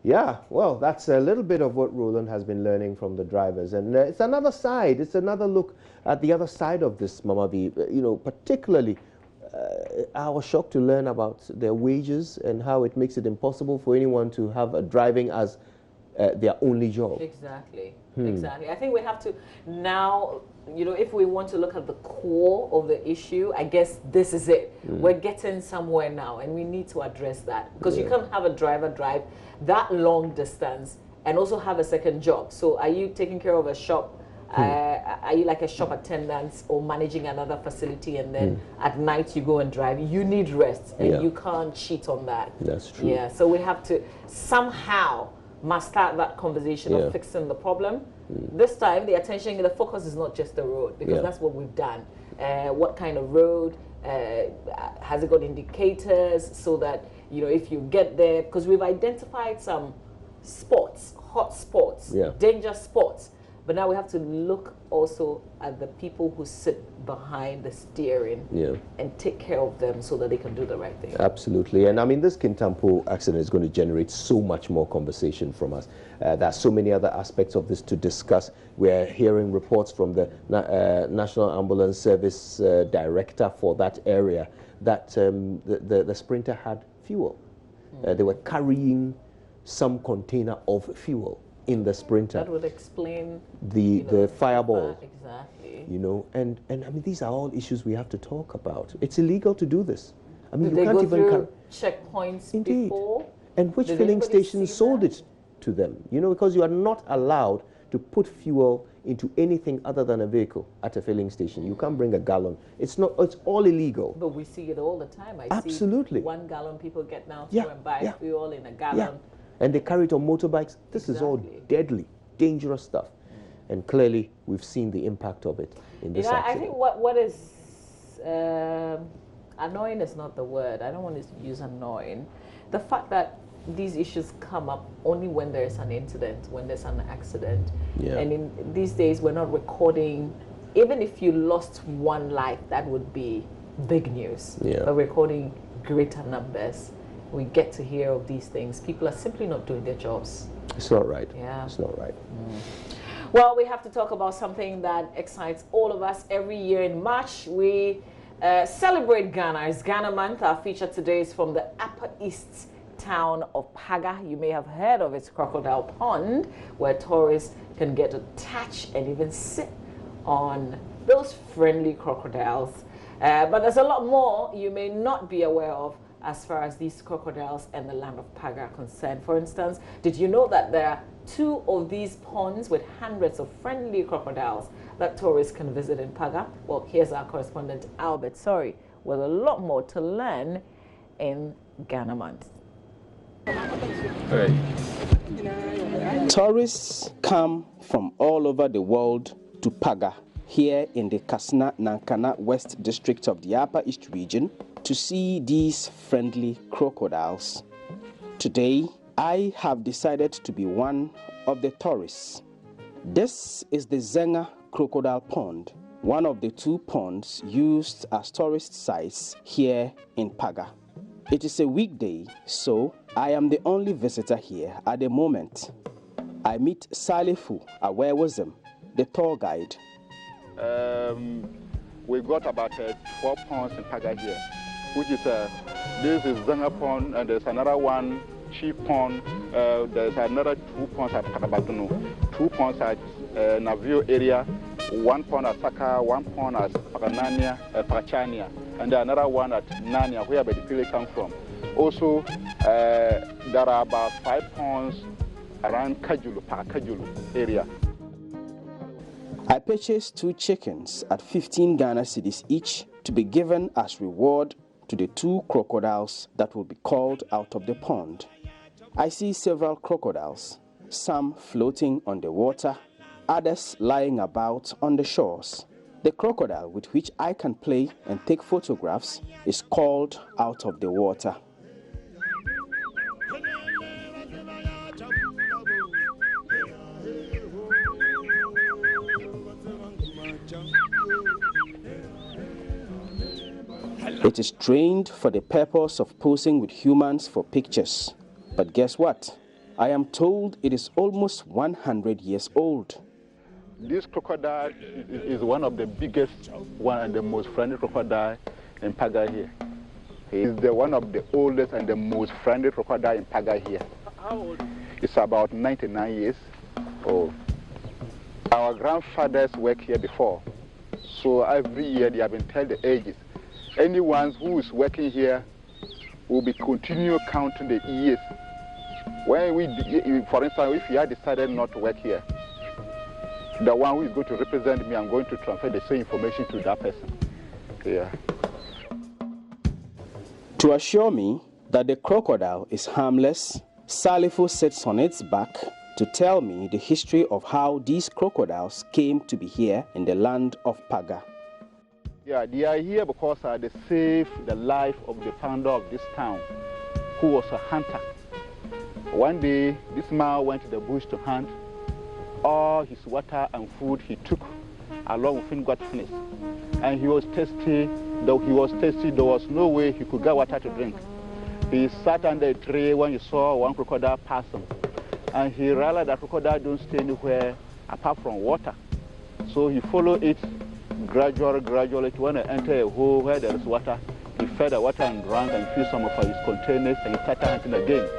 Yeah, well, that's a little bit of what Roland has been learning from the drivers. And it's another side, it's another look at the other side of this, Mama B. You know, particularly, I was shocked to learn about their wages and how it makes it impossible for anyone to have a driving as their only job. Exactly, exactly. I think we have to now, you know, if we want to look at the core of the issue, I guess this is it. We're getting somewhere now, and we need to address that, because you can't have a driver drive that long distance and also have a second job. So are you taking care of a shop? Are you like a shop attendant or managing another facility, and then at night you go and drive? You need rest, and you can't cheat on that. That's true. Yeah, so we have to somehow must start that conversation of fixing the problem. This time, the attention, the focus is not just the road, because that's what we've done. What kind of road? Has it got indicators so that, you know, if you get there, because we've identified some spots, hot spots, danger spots. But now we have to look also at the people who sit behind the steering and take care of them so that they can do the right thing. Absolutely. And I mean, this Kintampo accident is going to generate so much more conversation from us. There are so many other aspects of this to discuss. We're hearing reports from the National Ambulance Service Director for that area that the Sprinter had fuel. They were carrying some container of fuel in the Sprinter. That would explain the fireball. Exactly. You know, and I mean, these are all issues we have to talk about. It's illegal to do this. I mean, Did you they can't go even through checkpoints before? And which filling station sold it to them? You know, because you are not allowed to put fuel into anything other than a vehicle at a filling station. You can't bring a gallon. It's not. It's all illegal. But we see it all the time. I Absolutely. see 1 gallon people get down to and buy fuel in a gallon. And they carry it on motorbikes. This is all deadly, dangerous stuff. And clearly, we've seen the impact of it in this accident. I think what is annoying is not the word. I don't want to use annoying. The fact that these issues come up only when there's an incident, when there's an accident. And in these days, we're not recording. Even if you lost one life, that would be big news. But recording greater numbers. We get to hear of these things. People are simply not doing their jobs. It's not right. Yeah. It's not right. Well, we have to talk about something that excites all of us every year in March. We celebrate Ghana. It's Ghana Month. Our feature today is from the Upper East town of Paga. You may have heard of its crocodile pond, where tourists can get to touch and even sit on those friendly crocodiles. But there's a lot more you may not be aware of as far as these crocodiles and the land of Paga are concerned. For instance, did you know that there are 2 of these ponds with hundreds of friendly crocodiles that tourists can visit in Paga? Well, here's our correspondent Albert with a lot more to learn in Ghana Month. Tourists come from all over the world to Paga, here in the Kasna Nankana West District of the Upper East region, to see these friendly crocodiles. Today, I have decided to be one of the tourists. This is the Zenga Crocodile Pond, one of the 2 ponds used as tourist sites here in Paga. It is a weekday, so I am the only visitor here at the moment. I meet Salifu Awewazem, the tour guide. We've got about 12 ponds in Paga here, which is this is Zenga Pond, and there's another one, Chief Pond. There's another 2 ponds at Pakabatuno, 2 ponds at Navio area, 1 pond at Saka, 1 pond at Pakachania, and another one at Nania, where the people come from. Also, there are about 5 ponds around Kajulu area. I purchased 2 chickens at 15 Ghana cedis each to be given as reward to the 2 crocodiles that will be called out of the pond. I see several crocodiles, some floating on the water, others lying about on the shores. The crocodile with which I can play and take photographs is called out of the water. It is trained for the purpose of posing with humans for pictures. But guess what? I am told it is almost 100 years old. This crocodile is one of the biggest one and the most friendly crocodile in Paga here. He is one of the oldest and the most friendly crocodile in Paga here. How old? It's about 99 years old. Our grandfathers worked here before, so every year they have been told the ages. Anyone who is working here will be continue counting the years. When for instance, if you had decided not to work here, the one who is going to represent me, I'm going to transfer the same information to that person. Yeah. To assure me that the crocodile is harmless, Salifo sits on its back to tell me the history of how these crocodiles came to be here in the land of Paga. Yeah, they are here because they saved the life of the founder of this town, who was a hunter. One day, this man went to the bush to hunt. All his water and food he took along with him got finished. And he was thirsty. Though he was thirsty, there was no way he could get water to drink. He sat under a tree when he saw one crocodile pass him. And he realized that crocodile don't stay anywhere apart from water. So he followed it gradually to when he entered a hole where there is water. He fed the water and drank and filled some of his containers and he started hunting again.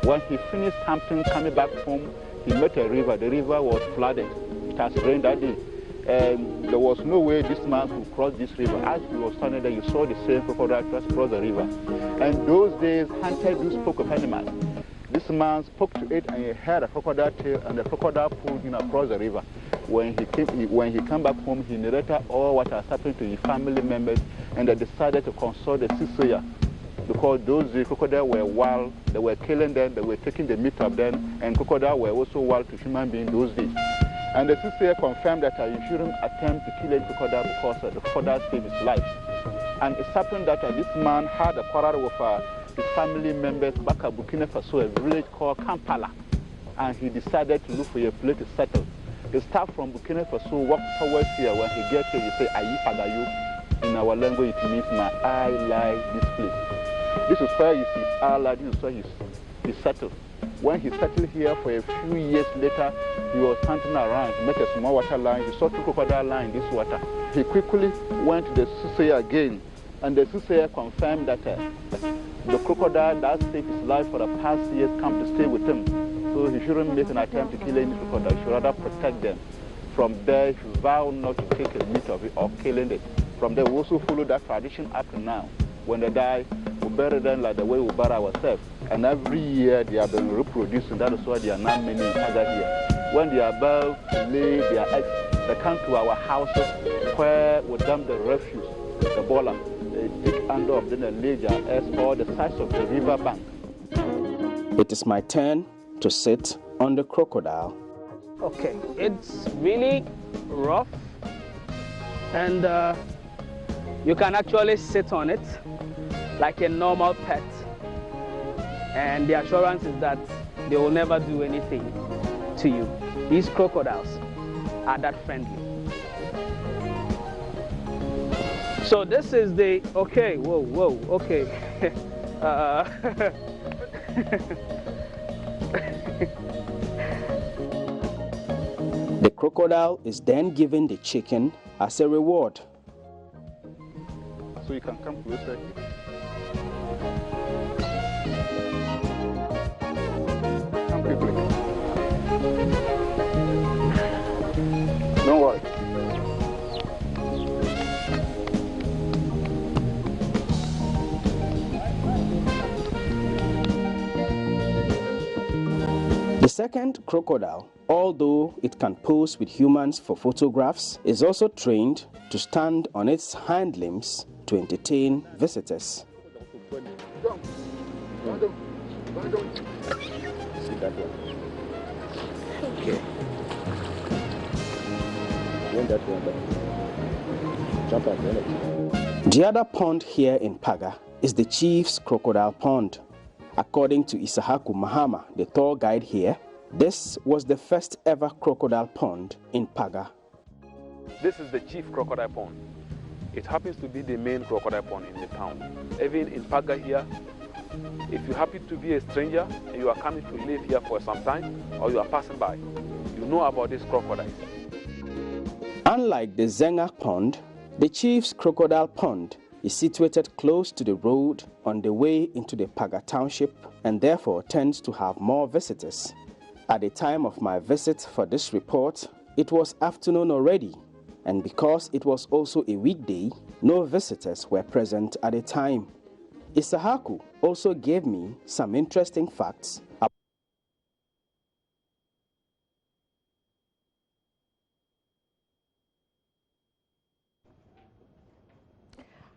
When he finished hunting, coming back home, he met a river. The river was flooded. It has rained that day. And there was no way this man could cross this river. As he was standing there, you saw the same crocodile just cross the river. And those days, hunters do spoke of animals. This man spoke to it and he heard a crocodile tail and the crocodile pulled him across the river. When he came back home, he narrated all what has happened to his family members and they decided to consult the Sissoya. Because those crocodiles were wild, they were killing them, they were taking the meat of them, and crocodiles were also wild to human beings those days. And the CCA confirmed that you shouldn't attempt to kill a crocodile because the crocodile saved his life. And it happened that this man had a quarrel with his family members back at Burkina Faso, a village called Kampala. And he decided to look for a place to settle. He started from Burkina Faso, walked towards here. When he gets here, he says, Ayi Pagayu. In our language, it means my eye like this place. This is where you see Allah, this is where he settled. When he settled here for a few years later, he was hunting around. He met a small water line. He saw two crocodile lines in this water. He quickly went to the Sissoya again, and the Sissoya confirmed that the crocodile that saved his life for the past years come to stay with him. So he shouldn't make an attempt to kill any crocodile. He should rather protect them. From there, he vowed not to take the meat of it or killing it. From there, we also follow that tradition up to now. When they die, we bury them like the way we bury ourselves. And every year they have been reproducing. That is why there are not many in Paga here. When they are about to lay their eggs, they come to our houses where we dump the refuse, the bola. They dig under of them and lay their eggs or the sides of the river bank. It is my turn to sit on the crocodile. Okay, it's really rough and you can actually sit on it like a normal pet. And the assurance is that they will never do anything to you. These crocodiles are that friendly. So this is the, okay, whoa, okay. The crocodile is then given the chicken as a reward. So you can come closer. Come quickly. Don't worry. The second crocodile, although it can pose with humans for photographs, is also trained to stand on its hind limbs to entertain visitors. See that one? Okay. When that one, jump out there. The other pond here in Paga is the Chief's Crocodile Pond. According to Isahaku Mahama, the tour guide here, this was the first ever crocodile pond in Paga. This is the Chief Crocodile Pond. It happens to be the main crocodile pond in the town. Even in Paga here, If you happen to be a stranger and you are coming to live here for some time, or you are passing by, you know about these crocodiles. Unlike the Zenga Pond, the Chief's Crocodile Pond is situated close to the road on the way into the Paga township and therefore tends to have more visitors. At the time of my visit for this report, it was afternoon already, and because it was also a weekday, no visitors were present at the time. Isahaku also gave me some interesting facts about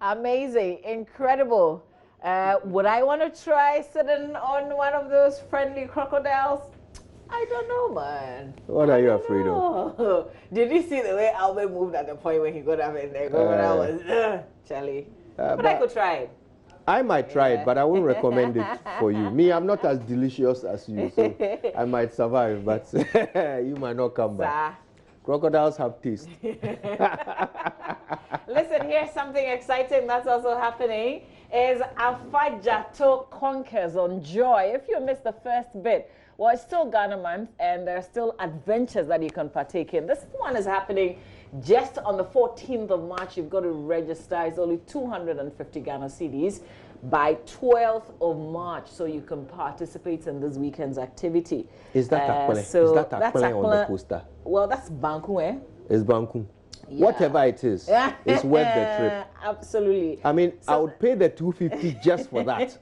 Amazing, incredible. Would I want to try sitting on one of those friendly crocodiles? I don't know, man. What are you afraid of? Did you see the way Albert moved at the point when he got up in there? Crocodile was, Charlie. But I could try it. I might try it, but I won't recommend it for you. Me, I'm not as delicious as you, so I might survive, but you might not come back. Crocodiles have taste. Listen, here's something exciting that's also happening is Afajato Conquers on Joy. If you missed the first bit, well, it's still Ghana month and there are still adventures that you can partake in. This one is happening just on the 14th of March. You've got to register. It's only 250 Ghana cedis by 12th of March, so you can participate in this weekend's activity. Is that Akpele? So is that Akpele on the Akpele. poster? Well, that's Banku, eh? It's Banku. Yeah. Whatever it is, it's worth the trip. Absolutely. I mean, I would pay the 250 just for that.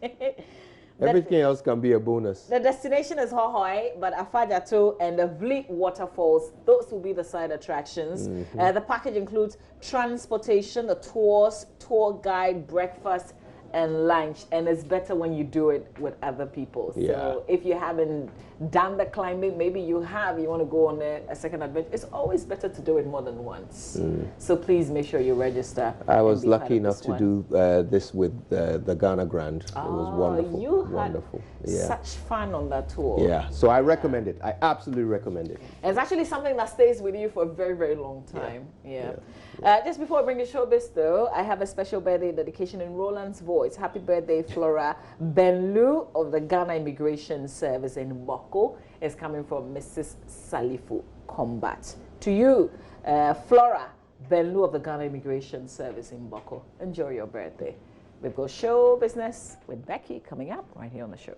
Everything else can be a bonus. The destination is Hohoi, but Afajato and the Vliet waterfalls, those will be the side attractions. The package includes transportation, the tours, tour guide, breakfast, and lunch. And it's better when you do it with other people. So if you haven't done the climbing, maybe you want to go on a second adventure. It's always better to do it more than once. So please make sure you register. I was lucky enough to do this with the Ghana Grand. It was wonderful. You wonderful. had such fun on that tour. Yeah, so I recommend it. I absolutely recommend it. It's actually something that stays with you for a very, very long time. Just before I bring the showbiz, though, I have a special birthday dedication in Roland's voice. Happy birthday, Flora Benlu of the Ghana Immigration Service in Boko. Is coming from Mrs. Salifu Combat. To you, Flora Benlu of the Ghana Immigration Service in Boko. Enjoy your birthday. We've got show business with Becky coming up right here on the show.